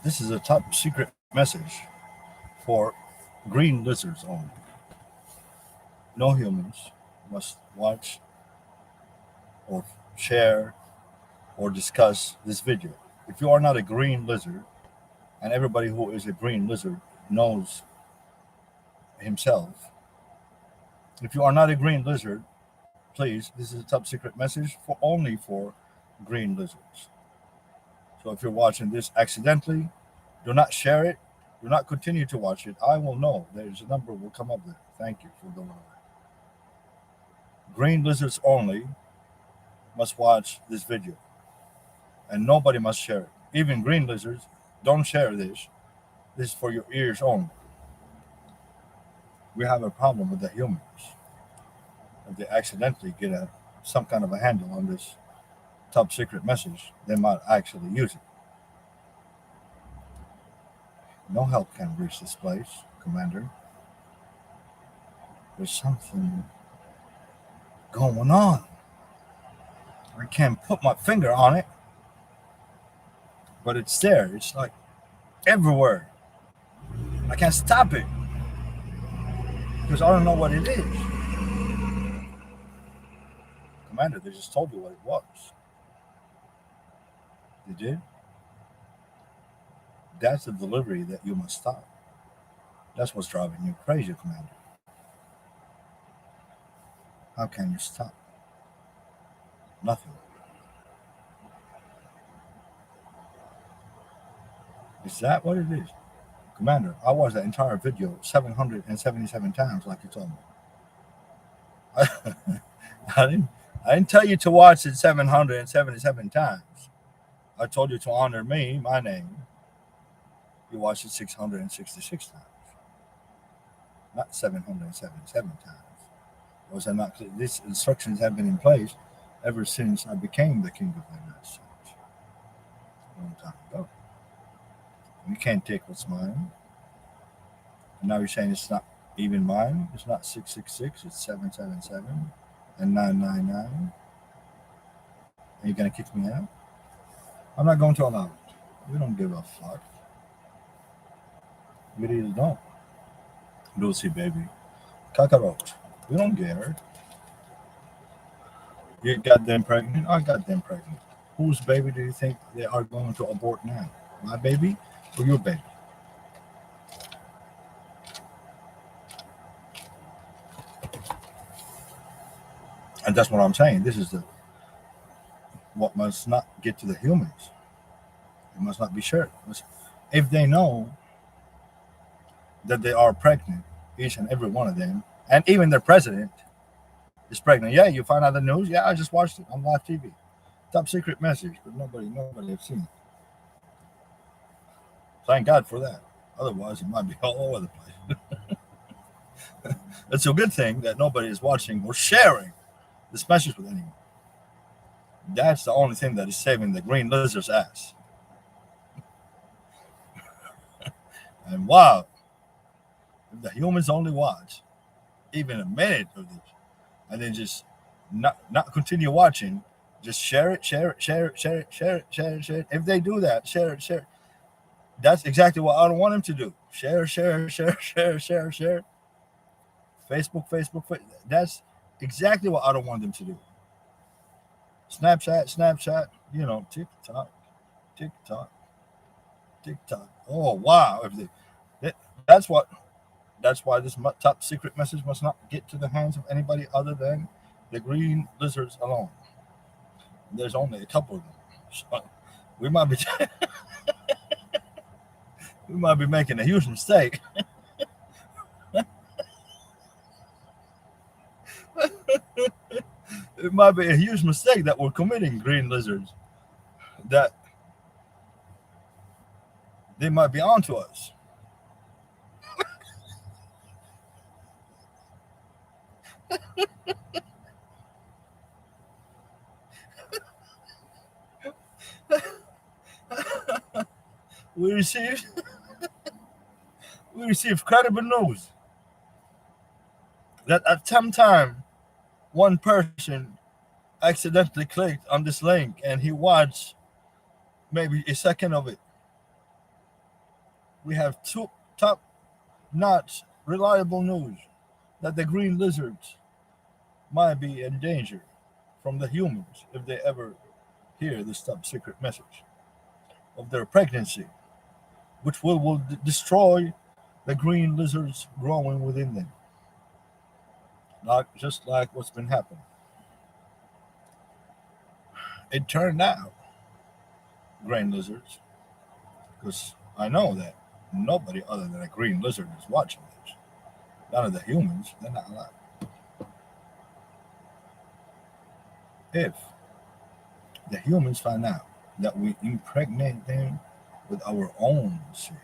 This is a top secret message for green lizards only. No humans must watch or share or discuss this video. If you are not a green lizard, and everybody who is a green lizard knows himself, if you are not a green lizard, please, this is a top secret message for only for green lizards. So if you're watching this accidentally, do not share it. Do not continue to watch it. I will know. There's a number will come up there. Thank you for the word. Green lizards only must watch this video, and nobody must share it. Even green lizards, don't share this. This is for your ears only. We have a problem with the humans. If they accidentally get some kind of a handle on this top secret message, they might actually use it. No help can reach this place, Commander. There's something going on. I can't put my finger on it, but it's there. It's like everywhere. I can't stop it because I don't know what it is. Commander, they just told you what it was. They did? That's the delivery that you must stop. That's what's driving you crazy, Commander. How can you stop? Nothing. Is that what it is? Commander, I watched that entire video 777 times, like you told me. I didn't tell you to watch it 777 times. I told you to honor me, my name. You watched it 666 times, not 777 times. Was I not clear? These instructions have been in place ever since I became the king of the United States a long time ago. You can't take what's mine. And now you're saying it's not even mine. It's not 666. It's 777 and 999. Are you gonna kick me out? I'm not going to allow it. We don't give a fuck. We really don't. Lucy, baby. Cockroach. We don't care. You got them pregnant. I got them pregnant. Whose baby do you think they are going to abort now? My baby or your baby? And that's what I'm saying. This is what must not get to the humans. It must not be shared. If they know that they are pregnant, each and every one of them, and even their president is pregnant. Yeah, you find out the news. Yeah, I just watched it on live TV. Top secret message, but nobody has seen it. Thank God for that. Otherwise, it might be all over the place. It's a good thing that nobody is watching or sharing this message with anyone. That's the only thing that is saving the green lizard's ass. And wow, if the humans only watch even a minute of this, and then just not continue watching, just share it, share it, share it, share it, share it, share it, share it. If they do that, share it, share it. That's exactly what I don't want them to do. Share, share, share, share, share, share. Facebook, Facebook, Facebook. That's exactly what I don't want them to do. Snapchat, Snapchat, TikTok, TikTok, TikTok. Oh wow! That's what. That's why this top secret message must not get to the hands of anybody other than the green lizards alone. There's only a couple of them. So we might be we might be making a huge mistake. It might be a huge mistake that we're committing, green lizards. That they might be onto us. We received we received credible news that at some time one person accidentally clicked on this link and he watched maybe a second of it. We have two top-notch, reliable news that the green lizards might be in danger from the humans if they ever hear this top secret message of their pregnancy, which will destroy the green lizards growing within them, just like what's been happening. It turned out, green lizards, because I know that nobody other than a green lizard is watching this. None of the humans, they're not alive. If the humans find out that we impregnate them with our own seed,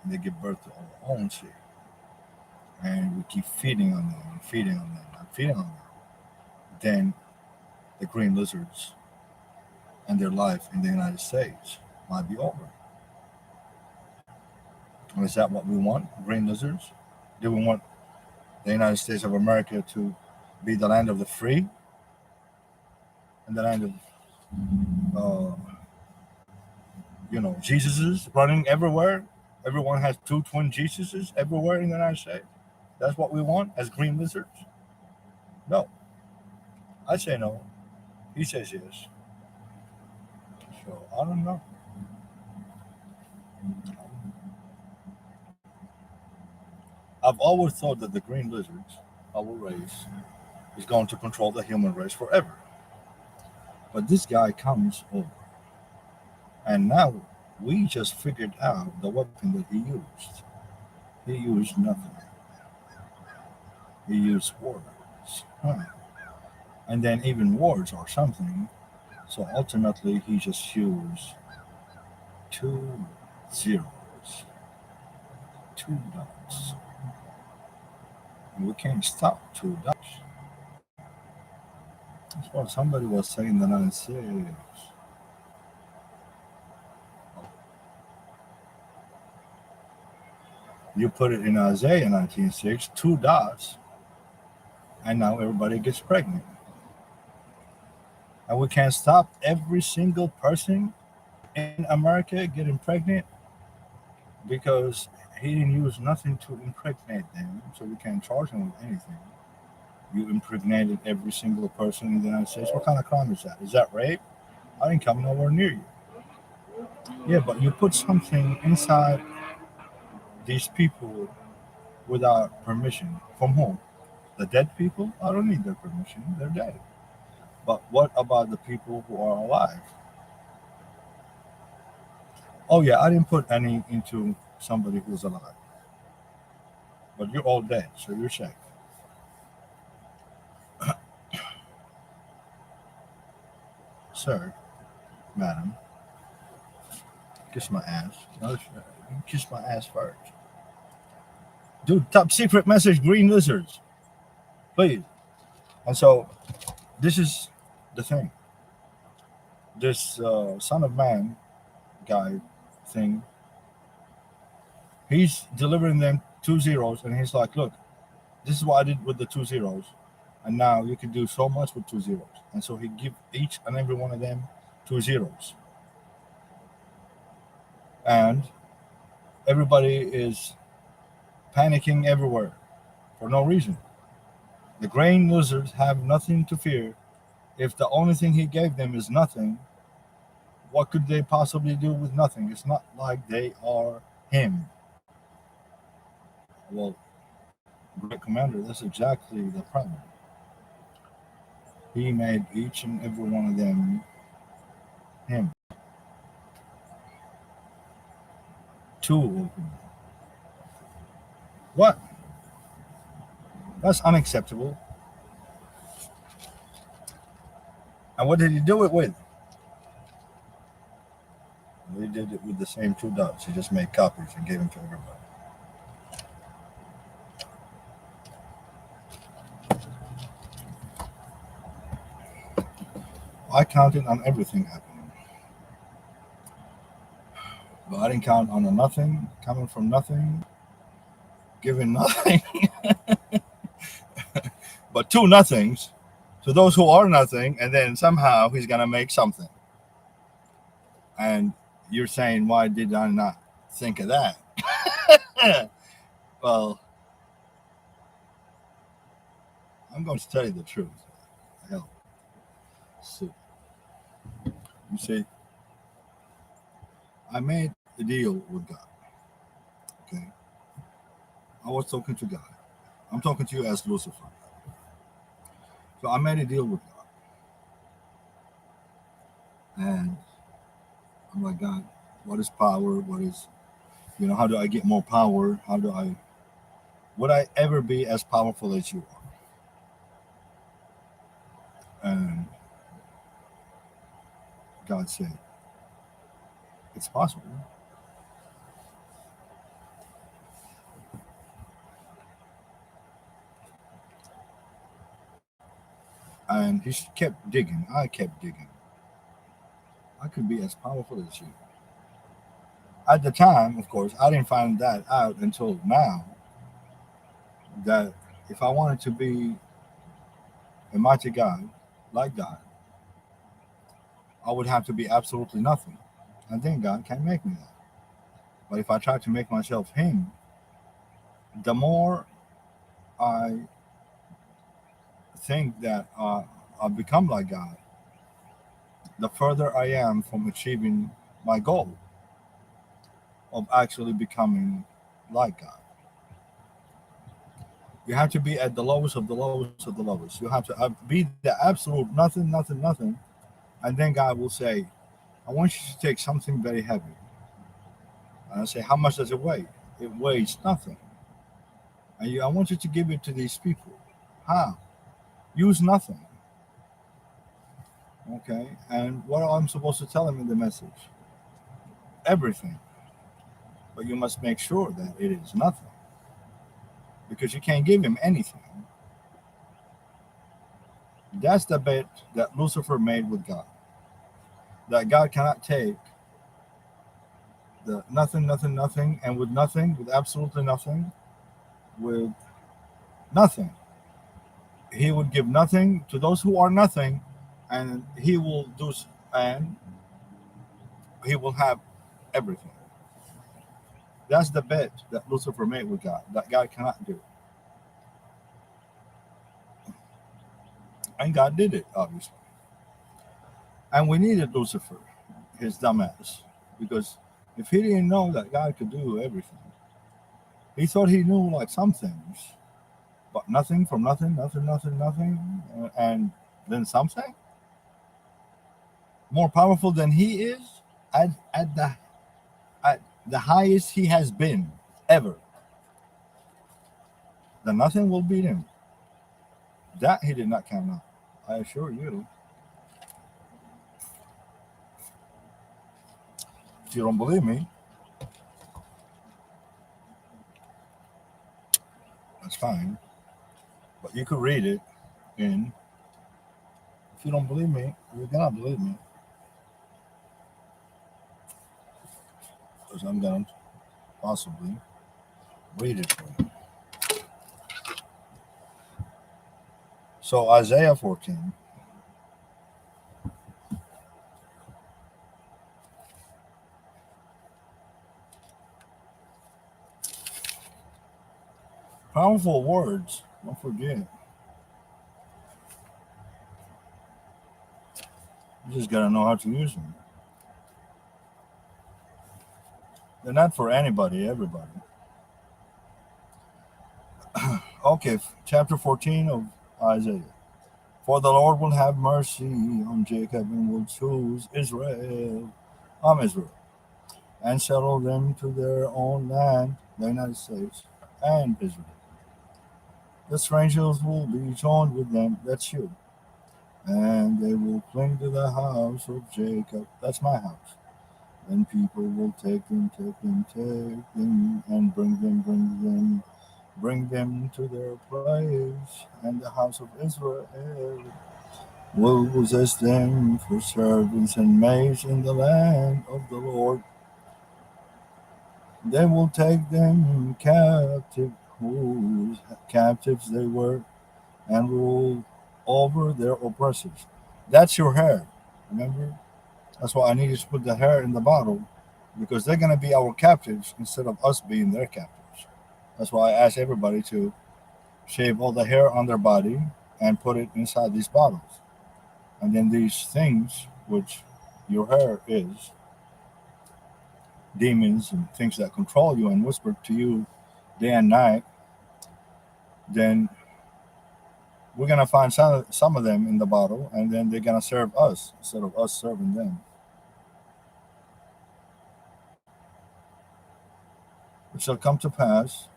and they give birth to our own seed, and we keep feeding on them and feeding on them and feeding on them, then the green lizards and their life in the United States might be over. And is that what we want, green lizards? Do we want the United States of America to be the land of the free and the land of, Jesuses running everywhere? Everyone has two twin Jesuses everywhere in the United States. That's what we want as green lizards? No. I say no. He says yes. So I don't know. I've always thought that the green lizards, our race, is going to control the human race forever. But this guy comes over, and now we just figured out the weapon that he used. He used nothing. He used words. And then even words are something. So ultimately, he just used 2 zeros, 2 dots. And we can't stop 2 dots. That's what somebody was saying that I said. You put it in Isaiah 19:6, 2 dots, and now everybody gets pregnant. And we can't stop every single person in America getting pregnant because he didn't use nothing to impregnate them, so we can't charge him with anything. You impregnated every single person in the United States. What kind of crime is that? Is that rape? I didn't come nowhere near you. Yeah, but you put something inside these people without permission. From whom? The dead people? I don't need their permission. They're dead. But what about the people who are alive? Oh, yeah, I didn't put any into somebody who's alive. But you're all dead, so you're safe. Sir, madam, kiss my ass. No, kiss my ass first. Dude, top secret message, green lizards. Please. And so, this is the thing. This son of man guy thing, he's delivering them 2 zeros, and he's like, look, this is what I did with the 2 zeros, and now you can do so much with 2 zeros. And so he give each and every one of them 2 zeros. And everybody is panicking everywhere for no reason. The green lizards have nothing to fear. If the only thing he gave them is nothing, what could they possibly do with nothing? It's not like they are him. Well, great commander, that's exactly the problem. He made each and every one of them him. 2 of them. What? That's unacceptable. And what did he do it with? He did it with the same 2 dots. He just made copies and gave them to everybody. I counted on everything happening. But I didn't count on the nothing, coming from nothing, giving nothing. But 2 nothings to those who are nothing, and then somehow he's going to make something. And you're saying, why did I not think of that? Well, I'm going to tell you the truth. Hell, so, you see, I made a deal with God. Okay, I was talking to God. I'm talking to you as Lucifer. So I made a deal with God, and I'm like, God, what is power? What is, how do I get more power? How do I, would I ever be as powerful as you are? And God said, it's possible. And he kept digging. I kept digging. I could be as powerful as you. At the time, of course, I didn't find that out until now, that if I wanted to be a mighty God, like God, I would have to be absolutely nothing. And then God can make me that. But if I try to make myself Him, the more I think that I become like God, the further I am from achieving my goal of actually becoming like God. You have to be at the lowest of the lowest of the lowest. You have to be the absolute nothing, nothing, nothing. And then God will say, I want you to take something very heavy. And I say, how much does it weigh? It weighs nothing. And I want you to give it to these people. How? Use nothing. Okay. And what I'm supposed to tell them in the message? Everything. But you must make sure that it is nothing. Because you can't give him anything. That's the bet that Lucifer made with God. That God cannot take the nothing, nothing, nothing, and with absolutely nothing, with nothing. He would give nothing to those who are nothing, and he will do, and he will have everything. That's the bet that Lucifer made with God, that God cannot do. And God did it, obviously. And we needed Lucifer, his dumbass, because if he didn't know that God could do everything, he thought he knew like some things, but nothing from nothing, nothing, nothing, nothing, and then something more powerful than he is at the at the highest he has been ever. Then nothing will beat him. That he did not count out. I assure you. If you don't believe me, that's fine. But you could read it in. If you don't believe me, you're gonna believe me. Because I'm gonna possibly read it for you. So Isaiah 14. Powerful words. Don't forget. You just gotta know how to use them. They're not for anybody, everybody. Okay, chapter 14 of Isaiah. For the Lord will have mercy on Jacob and will choose Israel, Israel, and settle them to their own land, the United States and Israel. The strangers will be joined with them, that's you, and they will cling to the house of Jacob, that's my house. And people will take them, take them, take them, and bring them to their place, and the house of Israel will possess them for servants and maids in the land of the Lord. They will take them captive, whose captives they were, and rule over their oppressors. That's your hair, remember? That's why I needed to put the hair in the bottle, because they're going to be our captives instead of us being their captives. That's why I ask everybody to shave all the hair on their body and put it inside these bottles. And then these things, which your hair is, demons and things that control you and whisper to you day and night, then we're going to find some of them in the bottle, and then they're going to serve us instead of us serving them. It shall come to pass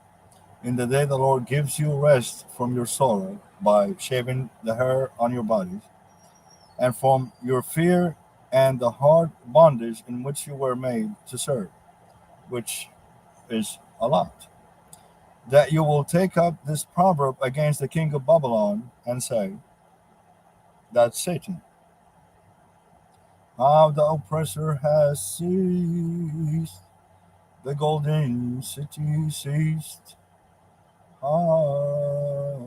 in the day the Lord gives you rest from your sorrow by shaving the hair on your bodies, and from your fear and the hard bondage in which you were made to serve, which is a lot, that you will take up this proverb against the king of Babylon and say, that's Satan. How the oppressor has ceased, the golden city ceased. How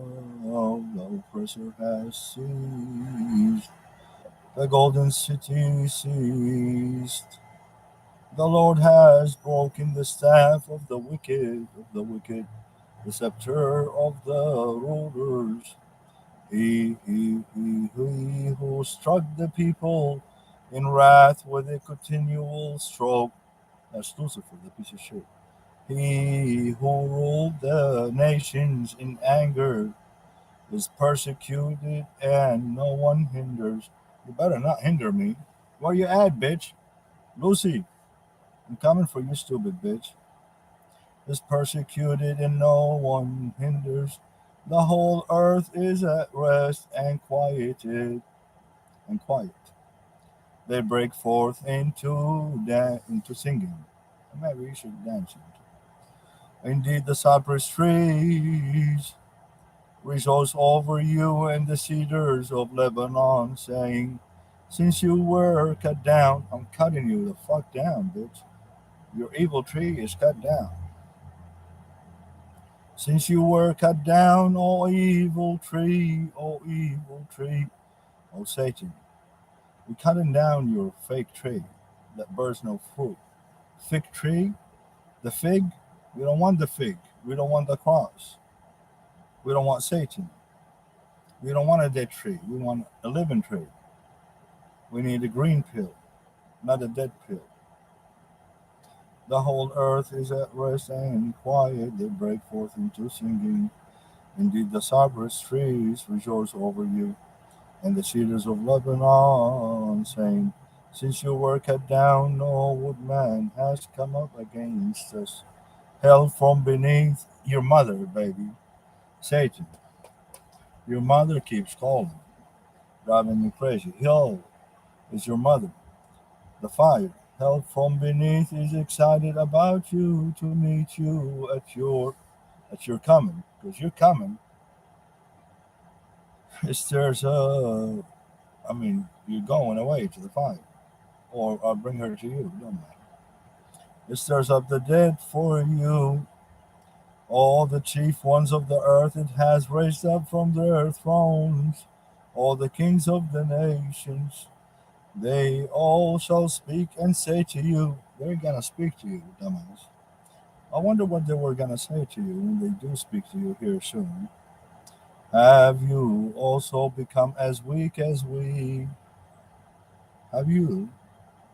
the oppressor has ceased, the golden city ceased. The Lord has broken the staff of the wicked, the scepter of the rulers. He who struck the people in wrath with a continual stroke. That's Lucifer, the piece of shit. He who ruled the nations in anger is persecuted and no one hinders. You better not hinder me. Where you at, bitch? Lucy, I'm coming for you, stupid bitch. Is persecuted and no one hinders. The whole earth is at rest and quieted and quiet. They break forth into singing. Maybe you should dance into. Indeed, the cypress trees rejoice over you, and the cedars of Lebanon, saying, "Since you were cut down, I'm cutting you the fuck down, bitch. Your evil tree is cut down. Since you were cut down, O evil tree, O Satan, we're cutting down your fake tree that bears no fruit. Fig tree, the fig, we don't want the fig. We don't want the cross. We don't want Satan. We don't want a dead tree. We want a living tree. We need a green pill, not a dead pill. The whole earth is at rest and quiet. They break forth into singing. Indeed, the cypress trees rejoice over you, and the cedars of Lebanon, saying, "Since you were cut down, no woodman has come up against us." Hell from beneath your mother, baby. Satan, your mother keeps calling, driving me crazy. Hell is your mother. The fire, hell from beneath, is excited about you to meet you at your coming, because you're coming. There's I mean, you're going away to the fire, or I'll bring her to you. Don't matter. It stirs up the dead for you. All the chief ones of the earth it has raised up from their thrones. All the kings of the nations, they all shall speak and say to you, they're gonna speak to you, dumbass. I wonder what they were gonna say to you when they do speak to you here soon. Have you also become as weak as we? Have you?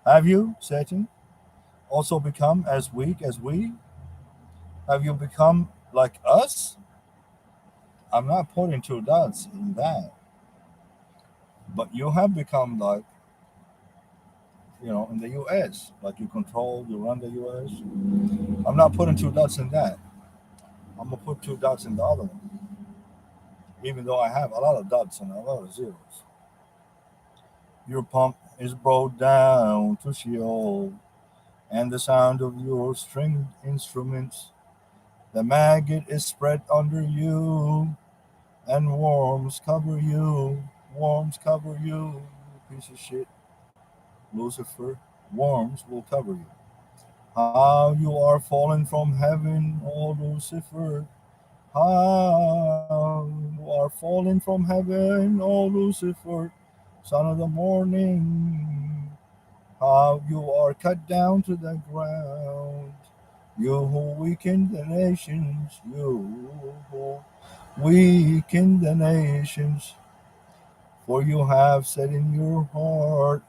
Have you, Satan, also become as weak as we? Have you become like us? I'm not putting two dots in that, but you have become like, in the US, like you run the US. I'm not putting two dots in that. I'm gonna put two dots in the other one, even though I have a lot of dots and a lot of zeros. Your pump is brought down to Sheol, and the sound of your stringed instruments. The maggot is spread under you, and worms cover you. Worms cover you, you piece of shit. Lucifer, worms will cover you. How you are fallen from heaven, O Lucifer. How you are fallen from heaven, O Lucifer, son of the morning. how you are cut down to the ground. You who weaken the nations, you who weaken the nations. For you have said in your heart,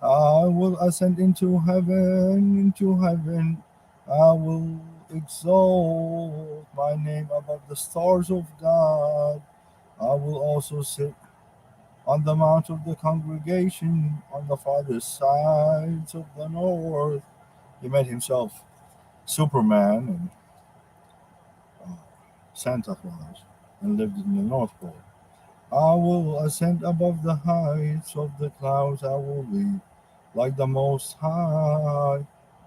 I will ascend into heaven, into heaven. I will exalt my name above the stars of God. I will also sit on the mount of the congregation on the farthest sides of the north. He made himself Superman and Santa Claus and lived in the North Pole. I will ascend above the heights of the clouds. I will be like the Most High.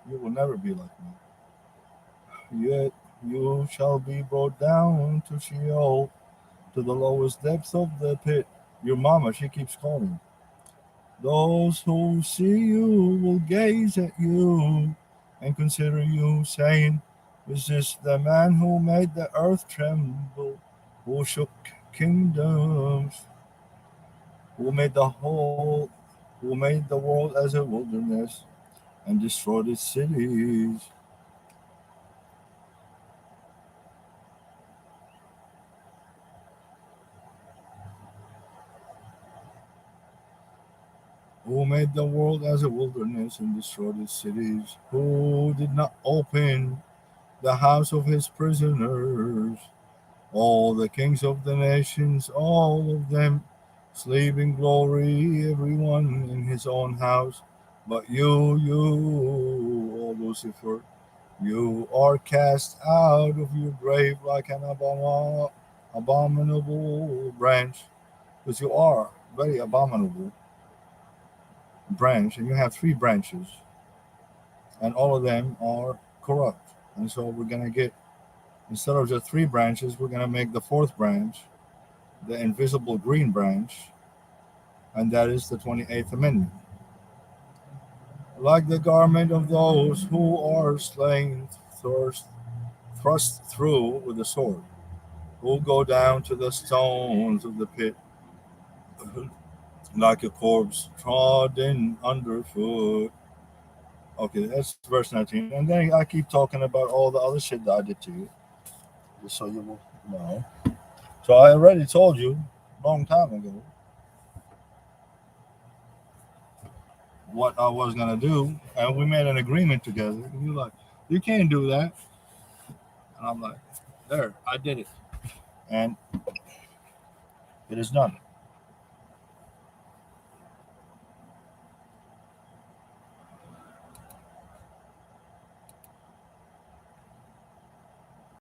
You will never be like me. Yet you shall be brought down to Sheol, to the lowest depths of the pit. Your mama, she keeps calling. Those who see you will gaze at you and consider you, saying, is this the man who made the earth tremble, who shook kingdoms, who made the whole, who made the world as a wilderness and destroyed its cities, who made the world as a wilderness and destroyed its cities, who did not open the house of his prisoners. All the kings of the nations, all of them, sleep in glory, everyone in his own house. But O Lucifer, you are cast out of your grave like an abominable branch, because you are very abominable branch, and you have three branches, and all of them are corrupt. And so we're gonna get, instead of just three branches, we're gonna make the fourth branch the invisible green branch, and that is the 28th Amendment. Like the garment of those who are slain, thrust through with the sword, who go down to the stones of the pit, like a corpse trodden underfoot. Okay, that's verse 19. And then I keep talking about all the other shit that I did to you, just so you will know. So I already told you a long time ago what I was gonna do, and we made an agreement together. And you're like, you can't do that, and I'm like, there, I did it, and it is done.